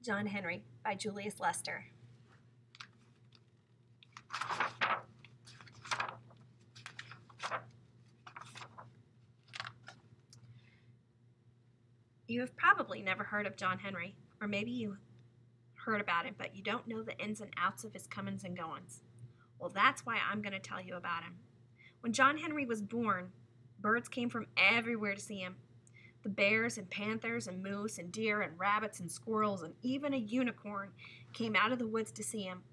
John Henry by Julius Lester. You have probably never heard of John Henry, or maybe you heard about him, but you don't know the ins and outs of his comings and goings. Well, that's why I'm going to tell you about him. When John Henry was born, birds came from everywhere to see him. The bears and panthers and moose and deer and rabbits and squirrels and even a unicorn came out of the woods to see him.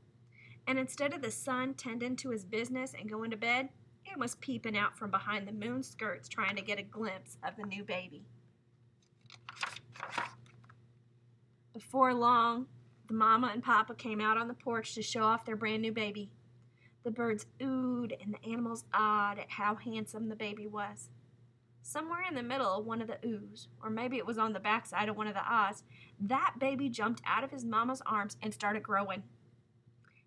And instead of the sun tending to his business and going to bed, it was peeping out from behind the moon's skirts trying to get a glimpse of the new baby. Before long, the mama and papa came out on the porch to show off their brand new baby. The birds oohed and the animals awed at how handsome the baby was. Somewhere in the middle of one of the oohs, or maybe it was on the backside of one of the ahs, that baby jumped out of his mama's arms and started growing.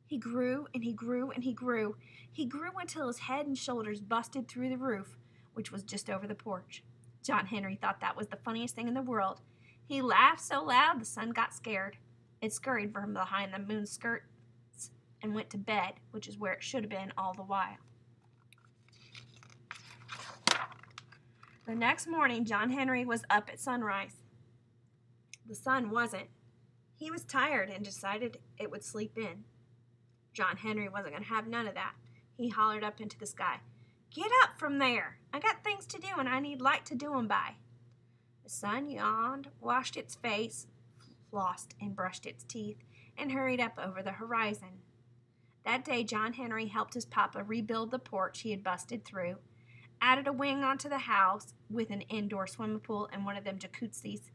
He grew and he grew and he grew. He grew until his head and shoulders busted through the roof, which was just over the porch. John Henry thought that was the funniest thing in the world. He laughed so loud the sun got scared. It scurried from behind the moon's skirts and went to bed, which is where it should have been all the while. The next morning, John Henry was up at sunrise. The sun wasn't. He was tired and decided it would sleep in. John Henry wasn't going to have none of that. He hollered up into the sky, "Get up from there! I got things to do and I need light to do 'em by." The sun yawned, washed its face, flossed and brushed its teeth, and hurried up over the horizon. That day, John Henry helped his papa rebuild the porch he had busted through, added a wing onto the house with an indoor swimming pool and one of them jacuzzis.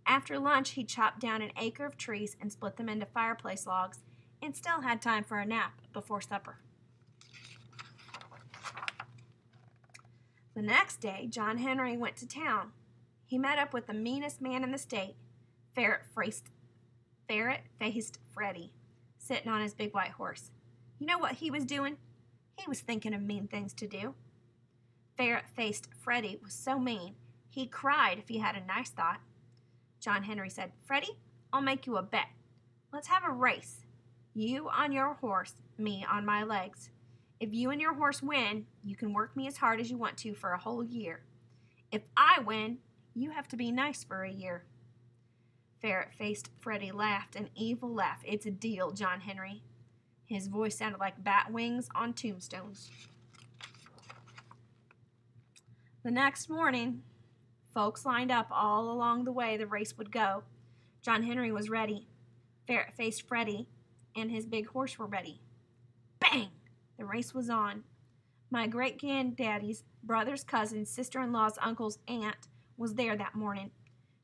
After lunch, he chopped down an acre of trees and split them into fireplace logs, and still had time for a nap before supper. The next day, John Henry went to town. He met up with the meanest man in the state, Ferret-Faced Freddy, sitting on his big white horse. You know what he was doing? He was thinking of mean things to do. Ferret-Faced Freddy was so mean, he cried if he had a nice thought. John Henry said, "Freddy, I'll make you a bet. Let's have a race. You on your horse, me on my legs. If you and your horse win, you can work me as hard as you want to for a whole year. If I win, you have to be nice for a year." Ferret-Faced Freddy laughed an evil laugh. "It's a deal, John Henry." His voice sounded like bat wings on tombstones. The next morning, folks lined up all along the way the race would go. John Henry was ready. Ferret-Faced Freddy and his big horse were ready. Bang! The race was on. My great-granddaddy's brother's cousin, sister-in-law's uncle's aunt was there that morning.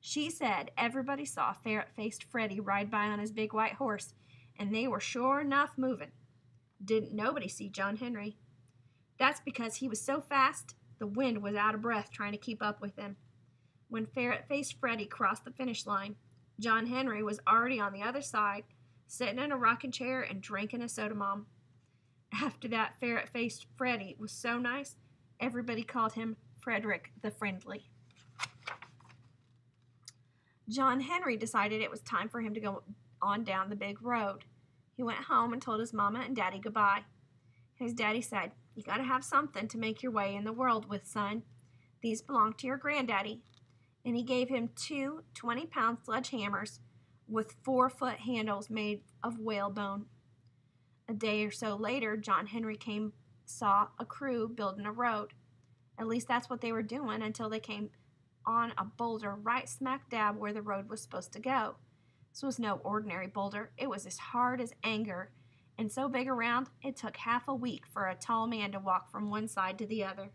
She said everybody saw Ferret-Faced Freddy ride by on his big white horse, and they were sure enough moving. Didn't nobody see John Henry. That's because he was so fast, the wind was out of breath trying to keep up with him. When Ferret-Faced Freddy crossed the finish line, John Henry was already on the other side, sitting in a rocking chair and drinking a soda mom. After that, Ferret-Faced Freddy was so nice, everybody called him Frederick the Friendly. John Henry decided it was time for him to go on down the big road. He went home and told his mama and daddy goodbye. His daddy said, "You gotta have something to make your way in the world with, son. These belong to your granddaddy." And he gave him two 20-pound sledgehammers with 4-foot handles made of whalebone. A day or so later, John Henry saw a crew building a road. At least that's what they were doing until they came on a boulder right smack dab where the road was supposed to go. This was no ordinary boulder. It was as hard as anger, and so big around it took half a week for a tall man to walk from one side to the other.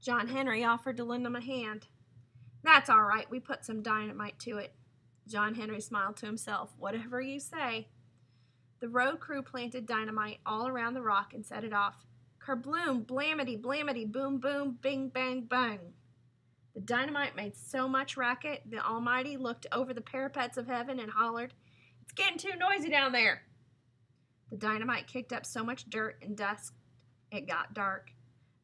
John Henry offered to lend him a hand. "That's all right, we put some dynamite to it." John Henry smiled to himself. "Whatever you say." The road crew planted dynamite all around the rock and set it off. Kerbloom, blamity, blamity, boom, boom, bing, bang, bang. The dynamite made so much racket, the Almighty looked over the parapets of heaven and hollered, "It's getting too noisy down there." The dynamite kicked up so much dirt and dust, it got dark.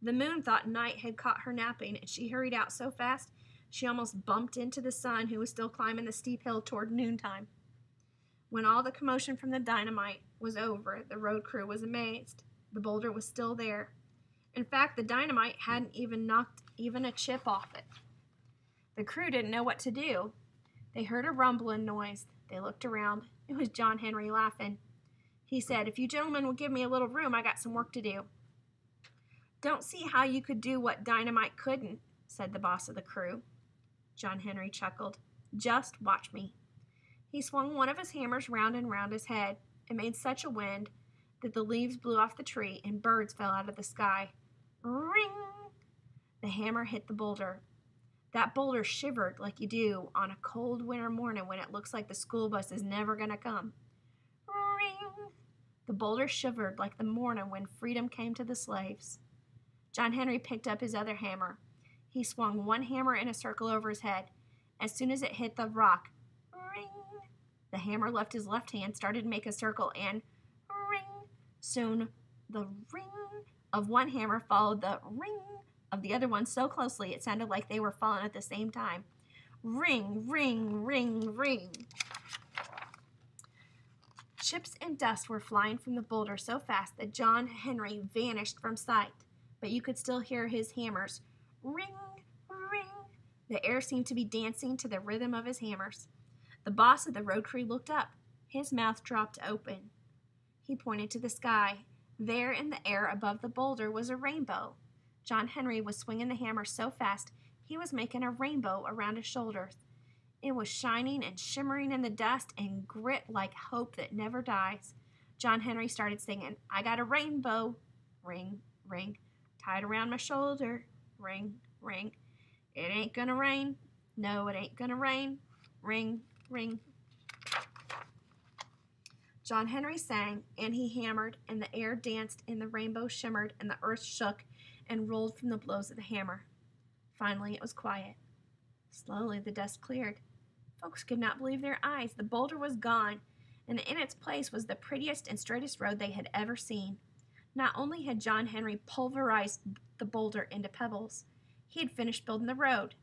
The moon thought night had caught her napping, and she hurried out so fast She almost bumped into the son, who was still climbing the steep hill toward noontime. When all the commotion from the dynamite was over, the road crew was amazed. The boulder was still there. In fact, the dynamite hadn't even knocked even a chip off it. The crew didn't know what to do. They heard a rumbling noise. They looked around. It was John Henry laughing. He said, "If you gentlemen will give me a little room, I got some work to do." "Don't see how you could do what dynamite couldn't," said the boss of the crew. John Henry chuckled. "Just watch me." He swung one of his hammers round and round his head. It made such a wind that the leaves blew off the tree and birds fell out of the sky. Ring! The hammer hit the boulder. That boulder shivered like you do on a cold winter morning when it looks like the school bus is never going to come. Ring! The boulder shivered like the morning when freedom came to the slaves. John Henry picked up his other hammer. He swung one hammer in a circle over his head. As soon as it hit the rock, ring! The hammer left his left hand, started to make a circle, and ring! Soon the ring of one hammer followed the ring of the other one so closely it sounded like they were falling at the same time. Ring, ring, ring, ring. Chips and dust were flying from the boulder so fast that John Henry vanished from sight, but you could still hear his hammers. Ring, ring. The air seemed to be dancing to the rhythm of his hammers. The boss of the road crew looked up. His mouth dropped open. He pointed to the sky. There in the air above the boulder was a rainbow. John Henry was swinging the hammer so fast he was making a rainbow around his shoulders. It was shining and shimmering in the dust and grit like hope that never dies. John Henry started singing, "I got a rainbow," ring, ring, "tied around my shoulder," ring, ring, "it ain't gonna rain, no, it ain't gonna rain," ring, ring. John Henry sang, and he hammered, and the air danced, and the rainbow shimmered, and the earth shook and rolled from the blows of the hammer. Finally, it was quiet. Slowly, the dust cleared. Folks could not believe their eyes. The boulder was gone, and in its place was the prettiest and straightest road they had ever seen. Not only had John Henry pulverized the boulder into pebbles, he had finished building the road.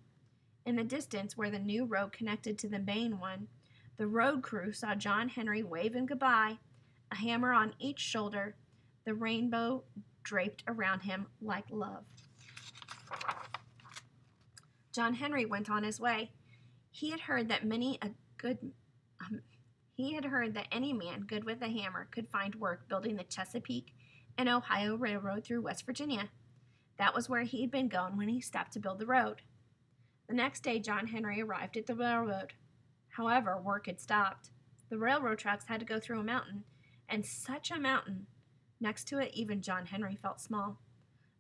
In the distance, where the new road connected to the main one, the road crew saw John Henry waving goodbye, a hammer on each shoulder, the rainbow draped around him like love. John Henry went on his way. He had heard that any man good with a hammer could find work building the Chesapeake and Ohio Railroad through West Virginia. That was where he had been going when he stopped to build the road. The next day, John Henry arrived at the railroad. However, work had stopped. The railroad tracks had to go through a mountain, and such a mountain. Next to it, even John Henry felt small.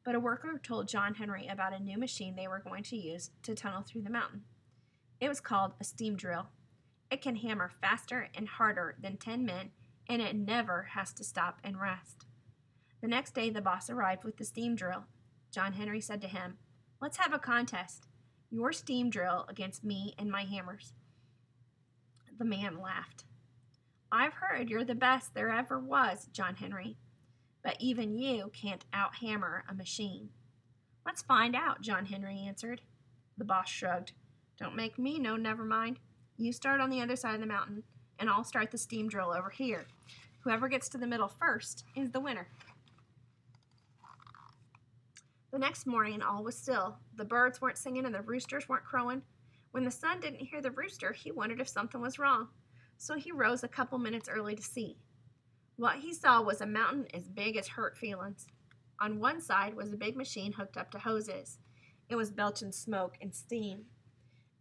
But a worker told John Henry about a new machine they were going to use to tunnel through the mountain. It was called a steam drill. It can hammer faster and harder than 10 men, and it never has to stop and rest. The next day, the boss arrived with the steam drill. John Henry said to him, "Let's have a contest. Your steam drill against me and my hammers." The man laughed. "I've heard you're the best there ever was, John Henry, but even you can't out-hammer a machine." "Let's find out," John Henry answered. The boss shrugged. "Don't make me know, never mind. You start on the other side of the mountain, and I'll start the steam drill over here. Whoever gets to the middle first is the winner." The next morning, all was still. The birds weren't singing and the roosters weren't crowing. When the son didn't hear the rooster, he wondered if something was wrong, so he rose a couple minutes early to see. What he saw was a mountain as big as hurt feelings. On one side was a big machine hooked up to hoses. It was belching smoke and steam.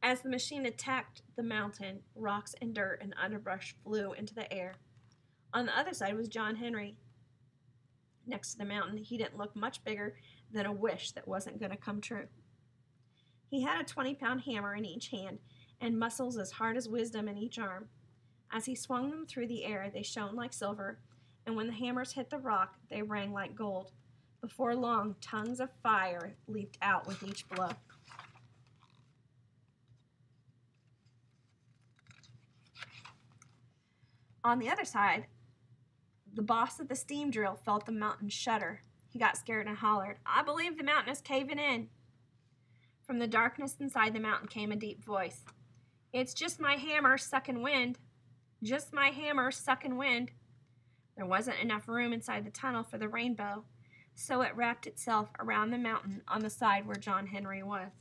As the machine attacked the mountain, rocks and dirt and underbrush flew into the air. On the other side was John Henry. Next to the mountain, he didn't look much bigger than a wish that wasn't going to come true. He had a 20-pound hammer in each hand and muscles as hard as wisdom in each arm. As he swung them through the air, they shone like silver, and when the hammers hit the rock, they rang like gold. Before long, tongues of fire leaped out with each blow. On the other side, the boss of the steam drill felt the mountain shudder. He got scared and hollered, "I believe the mountain is caving in." From the darkness inside the mountain came a deep voice. "It's just my hammer sucking wind. Just my hammer sucking wind." There wasn't enough room inside the tunnel for the rainbow, so it wrapped itself around the mountain on the side where John Henry was.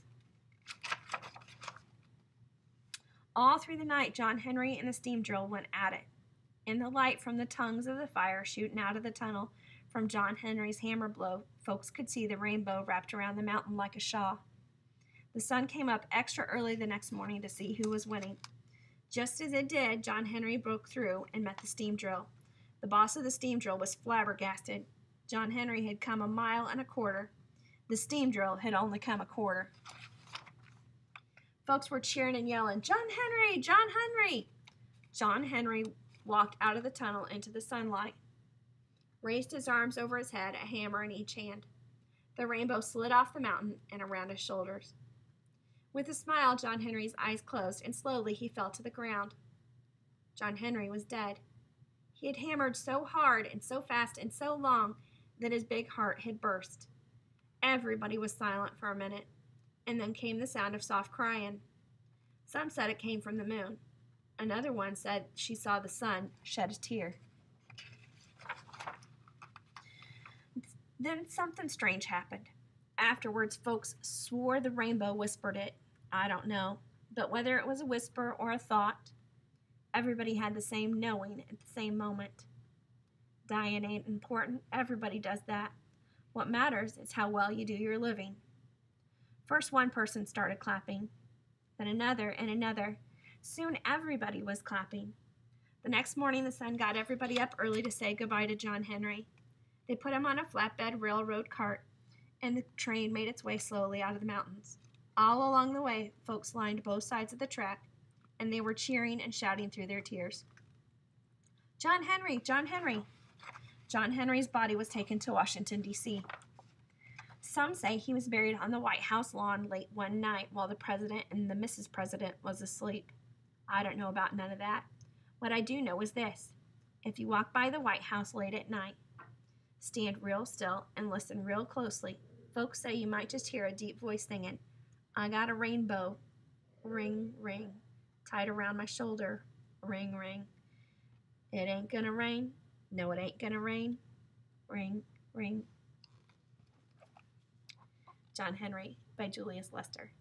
All through the night, John Henry and the steam drill went at it. In the light from the tongues of the fire shooting out of the tunnel from John Henry's hammer blow, folks could see the rainbow wrapped around the mountain like a shawl. The sun came up extra early the next morning to see who was winning. Just as it did, John Henry broke through and met the steam drill. The boss of the steam drill was flabbergasted. John Henry had come 1.25 miles. The steam drill had only come a quarter. Folks were cheering and yelling, "John Henry! John Henry!" John Henry walked out of the tunnel into the sunlight, raised his arms over his head, a hammer in each hand. The rainbow slid off the mountain and around his shoulders. With a smile, John Henry's eyes closed, and slowly he fell to the ground. John Henry was dead. He had hammered so hard and so fast and so long that his big heart had burst. Everybody was silent for a minute, and then came the sound of soft crying. Some said it came from the moon. Another one said she saw the sun shed a tear. Then something strange happened. Afterwards, folks swore the rainbow whispered it. I don't know, but whether it was a whisper or a thought, everybody had the same knowing at the same moment. Dying ain't important. Everybody does that. What matters is how well you do your living. First one person started clapping, then another and another. Soon everybody was clapping. The next morning the sun got everybody up early to say goodbye to John Henry. They put him on a flatbed railroad cart, and the train made its way slowly out of the mountains. All along the way, folks lined both sides of the track, and they were cheering and shouting through their tears. "John Henry! John Henry!" John Henry's body was taken to Washington, D.C. Some say he was buried on the White House lawn late one night while the President and the Mrs. President was asleep. I don't know about none of that. What I do know is this. If you walk by the White House late at night, stand real still and listen real closely. Folks say you might just hear a deep voice singing, "I got a rainbow, ring, ring, tied around my shoulder, ring, ring. It ain't gonna rain, no it ain't gonna rain, ring, ring." John Henry by Julius Lester.